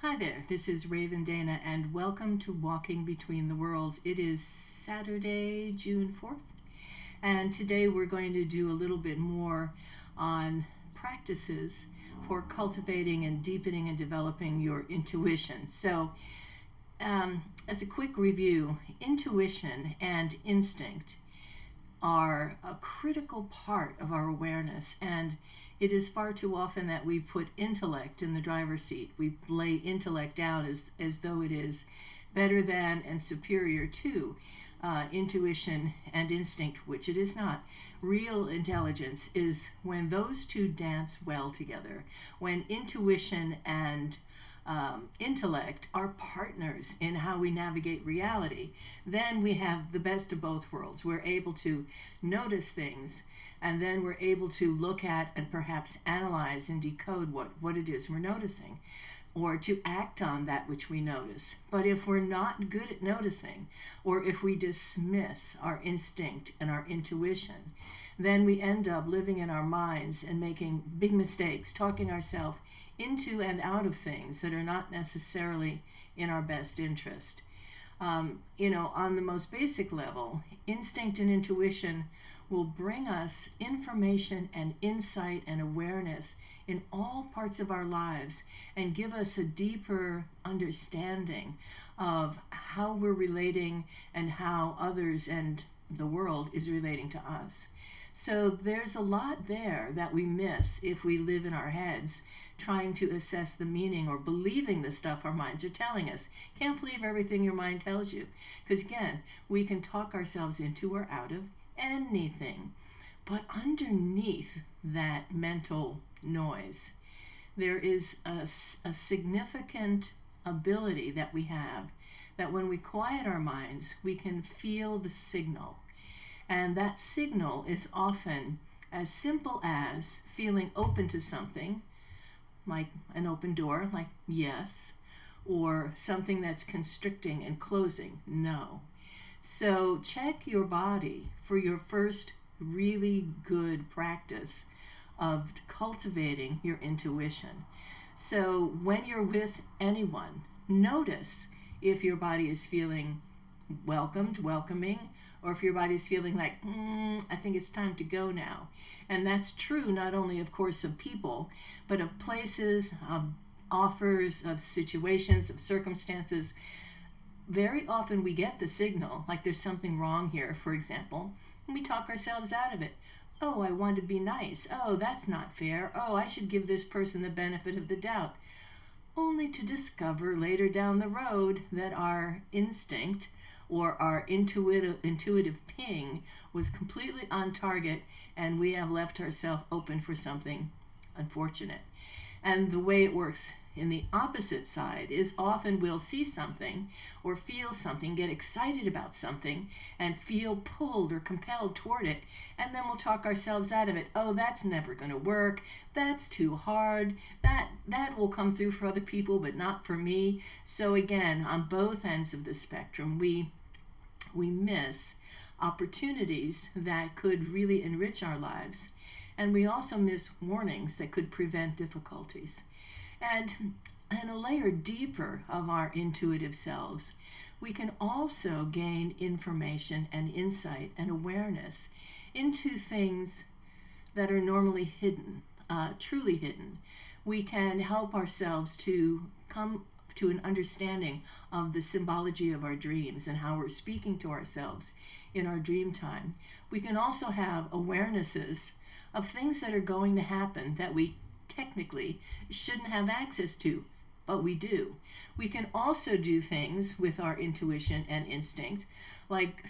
Hi there, this is Raven Dana, and welcome to Walking Between the Worlds. It is Saturday, June 4th, and today we're going to do a little bit more on practices for cultivating and deepening and developing your intuition. So, as a quick review, intuition and instinct are a critical part of our awareness, and it is far too often that we put intellect in the driver's seat. We lay intellect down as though it is better than and superior to intuition and instinct, which it is not. Real intelligence is when those two dance well together, when intuition and intellect are partners in how we navigate reality. Then we have the best of both worlds. We're able to notice things, and then we're able to look at and perhaps analyze and decode what it is we're noticing, or to act on that which we notice. But if we're not good at noticing, or if we dismiss our instinct and our intuition, then we end up living in our minds and making big mistakes, talking ourselves into and out of things that are not necessarily in our best interest. On the most basic level, instinct and intuition will bring us information and insight and awareness in all parts of our lives and give us a deeper understanding of how we're relating and how others and the world is relating to us. So there's a lot there that we miss if we live in our heads trying to assess the meaning or believing the stuff our minds are telling us. Can't believe everything your mind tells you. Because again, we can talk ourselves into or out of anything. But underneath that mental noise, there is a significant ability that we have that when we quiet our minds, we can feel the signal. And that signal is often as simple as feeling open to something, like an open door, like yes, or something that's constricting and closing, no. So check your body for your first really good practice of cultivating your intuition. So when you're with anyone, notice if your body is feeling welcoming, or if your body's feeling like, I think it's time to go now. And that's true not only, of course, of people, but of places, of offers, of situations, of circumstances. Very often we get the signal, like there's something wrong here, for example, and we talk ourselves out of it. Oh, I want to be nice. Oh, that's not fair. Oh, I should give this person the benefit of the doubt. Only to discover later down the road that our instinct or our intuitive ping was completely on target, and we have left ourselves open for something unfortunate. And the way it works in the opposite side is often we'll see something or feel something, get excited about something, and feel pulled or compelled toward it, and then we'll talk ourselves out of it. Oh, that's never going to work. That's too hard. That will come through for other people, but not for me. So again, on both ends of the spectrum, we miss opportunities that could really enrich our lives, and we also miss warnings that could prevent difficulties. And a layer deeper of our intuitive selves, we can also gain information and insight and awareness into things that are normally hidden, truly hidden. We can help ourselves to come to an understanding of the symbology of our dreams and how we're speaking to ourselves in our dream time. We can also have awarenesses of things that are going to happen that we technically shouldn't have access to, but we do. We can also do things with our intuition and instinct, like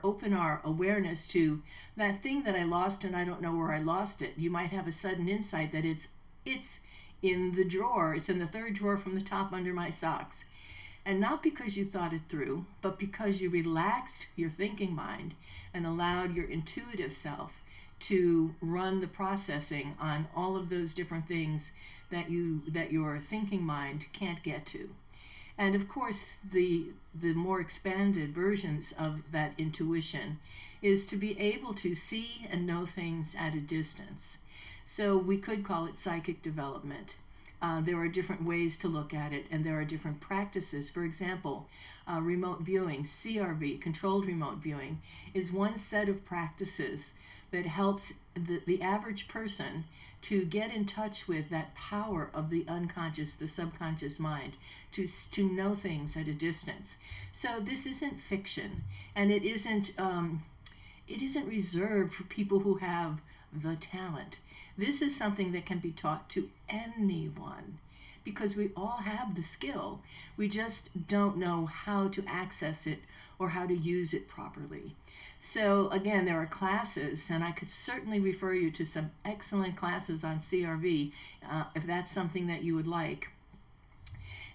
open our awareness to that thing that I lost and I don't know where I lost it. You might have a sudden insight that it's in the drawer. It's in the third drawer from the top under my socks. And not because you thought it through, but because you relaxed your thinking mind and allowed your intuitive self to run the processing on all of those different things that your thinking mind can't get to. And of course, the more expanded versions of that intuition is to be able to see and know things at a distance. So we could call it psychic development. There are different ways to look at it, and there are different practices. For example, remote viewing, CRV, controlled remote viewing, is one set of practices that helps the average person to get in touch with that power of the unconscious, the subconscious mind, to know things at a distance. So this isn't fiction, and it isn't reserved for people who have the talent. This is something that can be taught to anyone, because we all have the skill. We just don't know how to access it or how to use it properly. So again, there are classes, and I could certainly refer you to some excellent classes on CRV if that's something that you would like.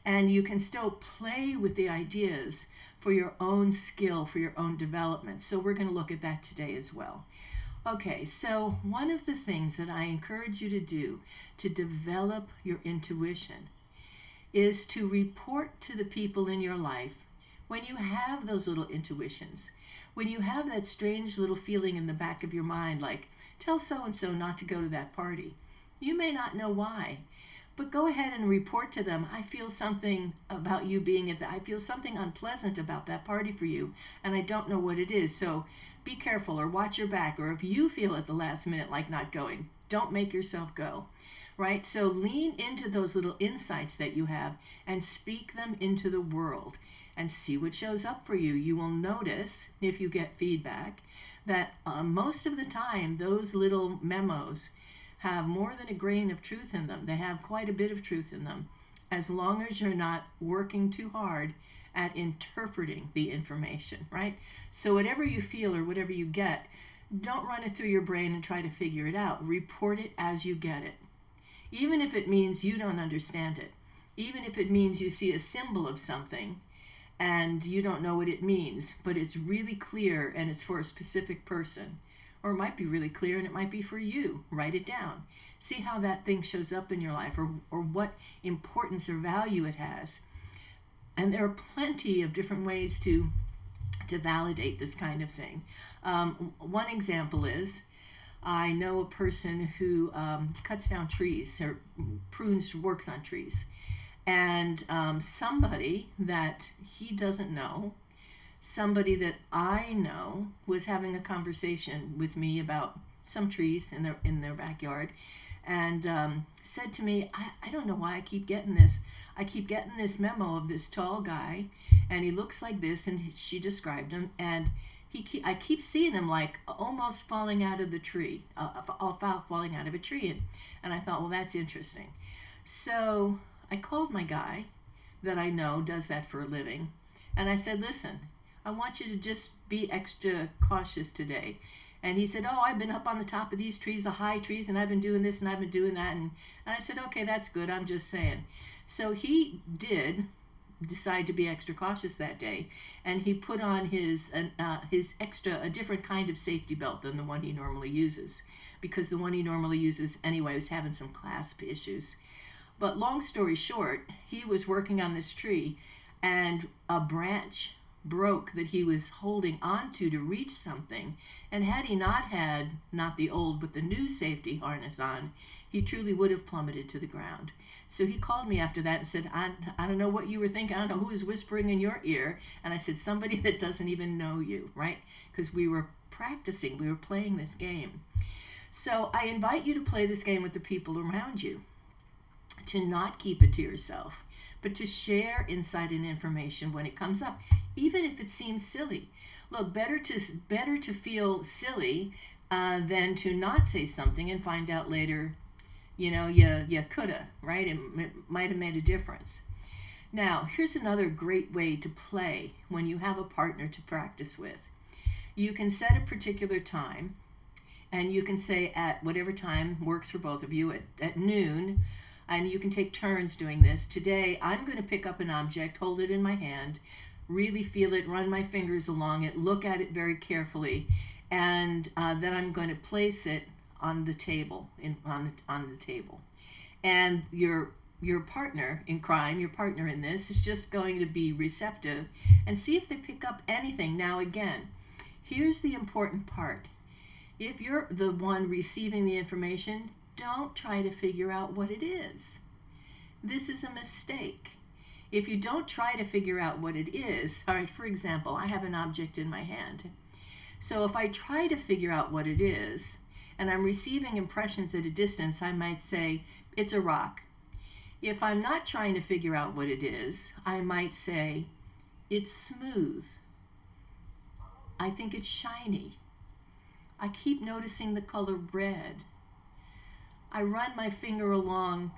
And you can still play with the ideas for your own skill, for your own development. So we're going to look at that today as well. Okay, so one of the things that I encourage you to do to develop your intuition is to report to the people in your life when you have those little intuitions, when you have that strange little feeling in the back of your mind, like, tell so-and-so not to go to that party. You may not know why, but go ahead and report to them, I feel something about you being at that, I feel something unpleasant about that party for you, and I don't know what it is, so be careful or watch your back, or if you feel at the last minute like not going, don't make yourself go, right? So lean into those little insights that you have and speak them into the world and see what shows up for you. You will notice, if you get feedback, that most of the time those little memos have more than a grain of truth in them. They have quite a bit of truth in them, as long as you're not working too hard at interpreting the information, right? So whatever you feel or whatever you get, don't run it through your brain and try to figure it out. Report it as you get it. Even if it means you don't understand it, even if it means you see a symbol of something and you don't know what it means, but it's really clear and it's for a specific person, or it might be really clear and it might be for you. Write it down. See how that thing shows up in your life, or what importance or value it has. And there are plenty of different ways to validate this kind of thing. One example is, I know a person who cuts down trees or prunes, works on trees. And somebody that he doesn't know, somebody that I know, was having a conversation with me about some trees in their backyard, and said to me, I don't know why I keep getting this. I keep getting this memo of this tall guy, and he looks like this, and she described him, and I keep seeing him like almost falling out of the tree, falling out of a tree, and I thought, well, that's interesting. So I called my guy that I know does that for a living, and I said, listen, I want you to just be extra cautious today. And he said, oh, I've been up on the top of these trees, the high trees, and I've been doing this and I've been doing that. And I said, okay, that's good. I'm just saying. So he did decide to be extra cautious that day, and he put on his extra, a different kind of safety belt than the one he normally uses, because the one he normally uses anyway was having some clasp issues. But long story short, he was working on this tree, and a branch broke that he was holding onto to reach something, and had he not had not the old but the new safety harness on, he truly would have plummeted to the ground. So he called me after that and said, I don't know what you were thinking, I don't know who was whispering in your ear. And I said, somebody that doesn't even know you, right? Because we were practicing, we were playing this game. So I invite you to play this game with the people around you, to not keep it to yourself, but to share insight and information when it comes up, even if it seems silly. Look, better to feel silly than to not say something and find out later, you coulda, right? It might have made a difference. Now, here's another great way to play when you have a partner to practice with. You can set a particular time, and you can say at whatever time works for both of you, at noon, and you can take turns doing this. Today, I'm going to pick up an object, hold it in my hand, really feel it, run my fingers along it, look at it very carefully, and then I'm going to place it on the table, on the table. And your partner in crime, your partner in this, is just going to be receptive and see if they pick up anything. Now again, here's the important part. If you're the one receiving the information, don't try to figure out what it is. This is a mistake. If you don't try to figure out what it is, all right, for example, I have an object in my hand. So if I try to figure out what it is, and I'm receiving impressions at a distance, I might say, it's a rock. If I'm not trying to figure out what it is, I might say, it's smooth. I think it's shiny. I keep noticing the color red. I run my finger along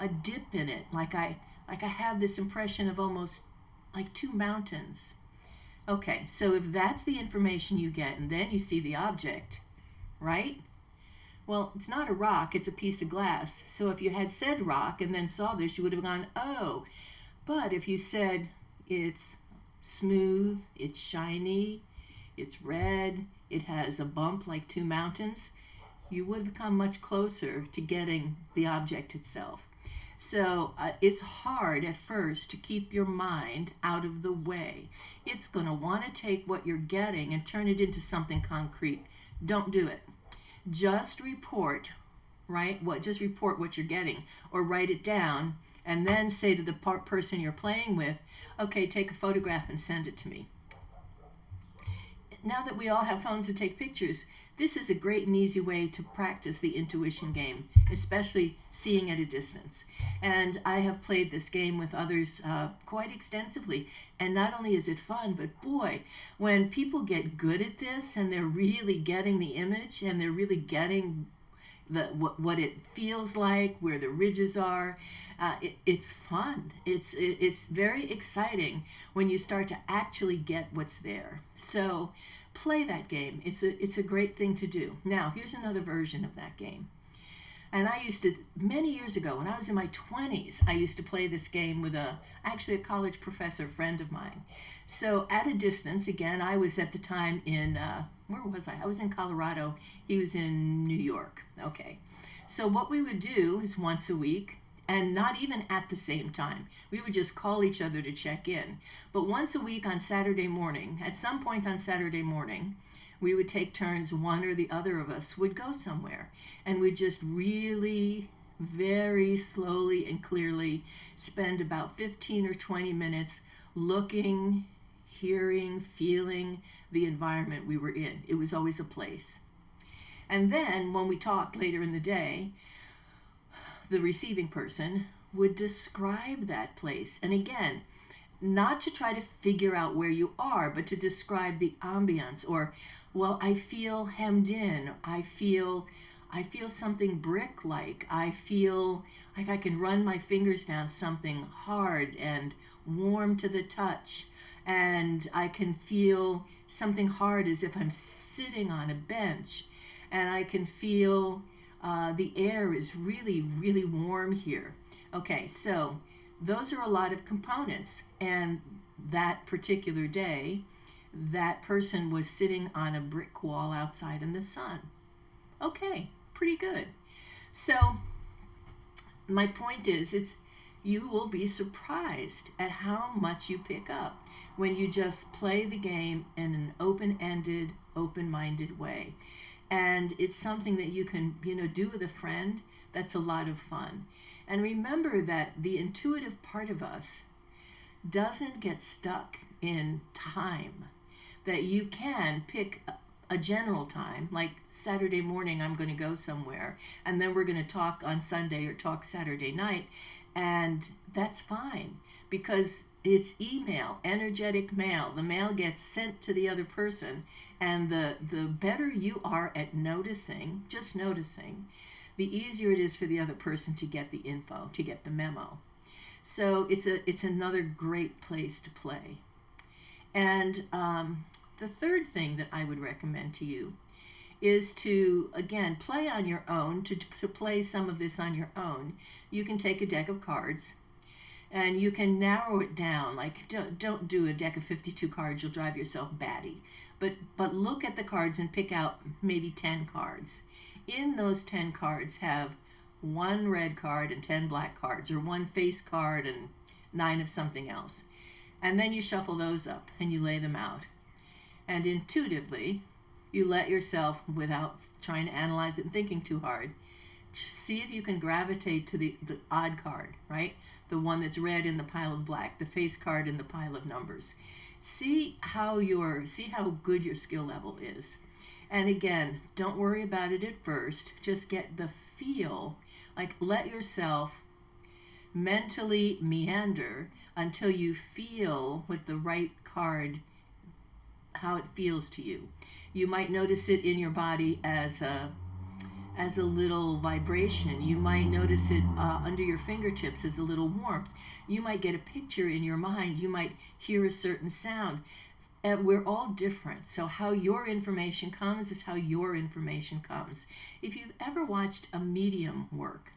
a dip in it, like I have this impression of almost like two mountains. Okay, so if that's the information you get, and then you see the object, right? Well, it's not a rock, it's a piece of glass. So if you had said rock and then saw this, you would have gone, oh. But if you said it's smooth, it's shiny, it's red, it has a bump like two mountains, you would have come much closer to getting the object itself. So it's hard at first to keep your mind out of the way. It's going to want to take what you're getting and turn it into something concrete. Don't do it. Just report, right? Just report what you're getting, or write it down, and then say to the person you're playing with, okay, take a photograph and send it to me. Now that we all have phones to take pictures, this is a great and easy way to practice the intuition game, especially seeing at a distance. And I have played this game with others quite extensively. And not only is it fun, but boy, when people get good at this and they're really getting the image and they're really getting what it feels like, where the ridges are, it's fun. It's very exciting when you start to actually get what's there. So play that game. It's a great thing to do. Now, here's another version of that game. And I used to, many years ago, when I was in my 20s, I used to play this game with actually a college professor friend of mine. So at a distance, again, I was at the time in, where was I? I was in Colorado. He was in New York. Okay. So what we would do is once a week, and not even at the same time. We would just call each other to check in. But once a week on Saturday morning, at some point on Saturday morning, we would take turns, one or the other of us would go somewhere. And we'd just really, very slowly and clearly spend about 15 or 20 minutes looking, hearing, feeling the environment we were in. It was always a place. And then when we talked later in the day, the receiving person would describe that place. And again, not to try to figure out where you are, but to describe the ambiance, or, well, I feel hemmed in. I feel something brick-like. I feel like I can run my fingers down something hard and warm to the touch. And I can feel something hard as if I'm sitting on a bench. And I can feel the air is really, really warm here. Okay, so those are a lot of components. And that particular day, that person was sitting on a brick wall outside in the sun. Okay, pretty good. So my point is, you will be surprised at how much you pick up when you just play the game in an open-ended, open-minded way. And it's something that you can, do with a friend. That's a lot of fun. And remember that the intuitive part of us doesn't get stuck in time. That you can pick a general time, like Saturday morning, I'm going to go somewhere, and then we're going to talk on Sunday or talk Saturday night, and that's fine because it's email, energetic mail. The mail gets sent to the other person, and the better you are at noticing, just noticing, the easier it is for the other person to get the info, to get the memo. So it's another great place to play. And the third thing that I would recommend to you is to, again, play on your own. To play some of this on your own, you can take a deck of cards and you can narrow it down. Like, don't do a deck of 52 cards. You'll drive yourself batty. But look at the cards and pick out maybe 10 cards. In those 10 cards, have one red card and 10 black cards, or one face card and 9 of something else. And then you shuffle those up and you lay them out. And intuitively, you let yourself, without trying to analyze it and thinking too hard, see if you can gravitate to the odd card, right? The one that's red in the pile of black, the face card in the pile of numbers. See how good your skill level is. And again, don't worry about it at first. Just get the feel, like let yourself mentally meander until you feel with the right card how it feels to you. You might notice it in your body as a little vibration. You might notice it under your fingertips as a little warmth. You might get a picture in your mind. You might hear a certain sound. And we're all different. So how your information comes is how your information comes. If you've ever watched a medium work,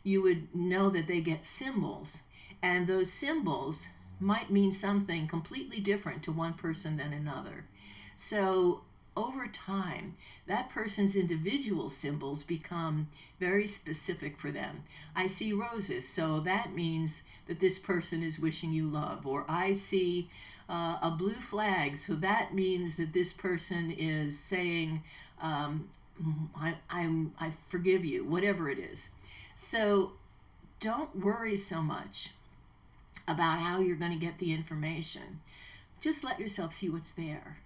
you would know that they get symbols. And those symbols might mean something completely different to one person than another. So over time, that person's individual symbols become very specific for them. I see roses, so that means that this person is wishing you love. Or I see a blue flag, so that means that this person is saying, I forgive you, whatever it is. So don't worry so much about how you're going to get the information. Just let yourself see what's there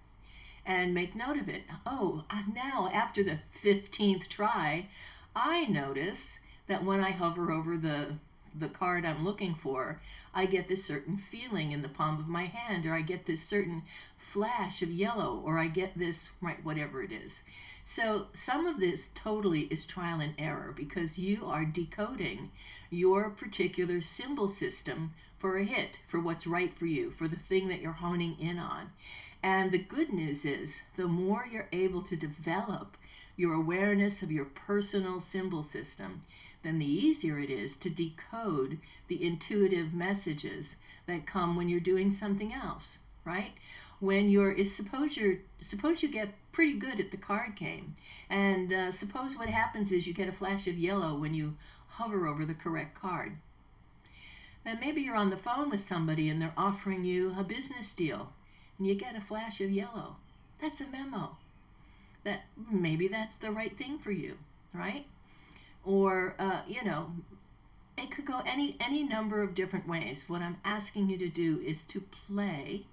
and make note of it. Oh, now after the 15th try, I notice that when I hover over the card I'm looking for, I get this certain feeling in the palm of my hand, or I get this certain flash of yellow, or I get this, right, whatever it is. So some of this totally is trial and error because you are decoding your particular symbol system for a hit, for what's right for you, for the thing that you're honing in on. And the good news is the more you're able to develop your awareness of your personal symbol system, then the easier it is to decode the intuitive messages that come when you're doing something else, right? When suppose you get pretty good at the card game, and suppose what happens is you get a flash of yellow when you hover over the correct card. Then maybe you're on the phone with somebody and they're offering you a business deal, and you get a flash of yellow. That's a memo that maybe that's the right thing for you, right? Or it could go any number of different ways. What I'm asking you to do is to play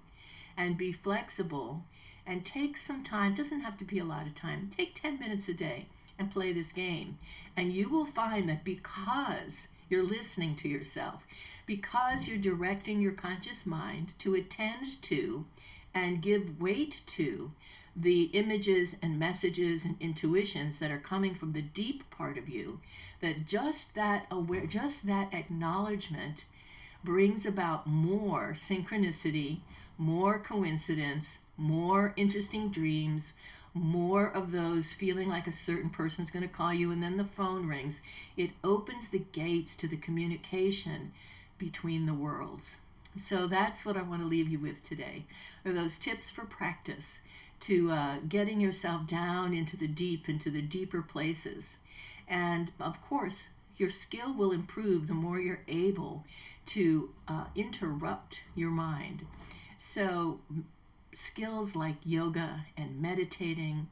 and be flexible and take some time. It doesn't have to be a lot of time. Take 10 minutes a day and play this game. And you will find that because you're listening to yourself, because you're directing your conscious mind to attend to and give weight to the images and messages and intuitions that are coming from the deep part of you, that just that acknowledgement brings about more synchronicity, more coincidence, more interesting dreams, more of those feeling like a certain person's going to call you and then the phone rings. It opens the gates to the communication between the worlds. So that's what I want to leave you with today, are those tips for practice to getting yourself down into the deep, into the deeper places. And of course, your skill will improve the more you're able to interrupt your mind. So skills like yoga and meditating,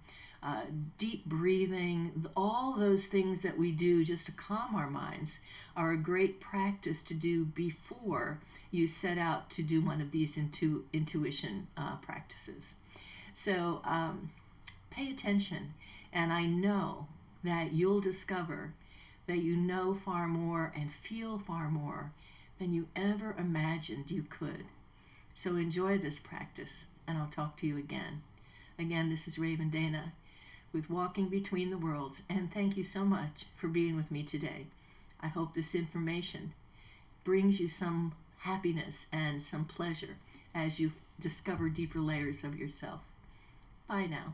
deep breathing, all those things that we do just to calm our minds are a great practice to do before you set out to do one of these intuition practices. So pay attention, and I know that you'll discover that you know far more and feel far more than you ever imagined you could. So enjoy this practice, and I'll talk to you again. Again, this is Raven Dana with Walking Between the Worlds, and thank you so much for being with me today. I hope this information brings you some happiness and some pleasure as you discover deeper layers of yourself. Bye now.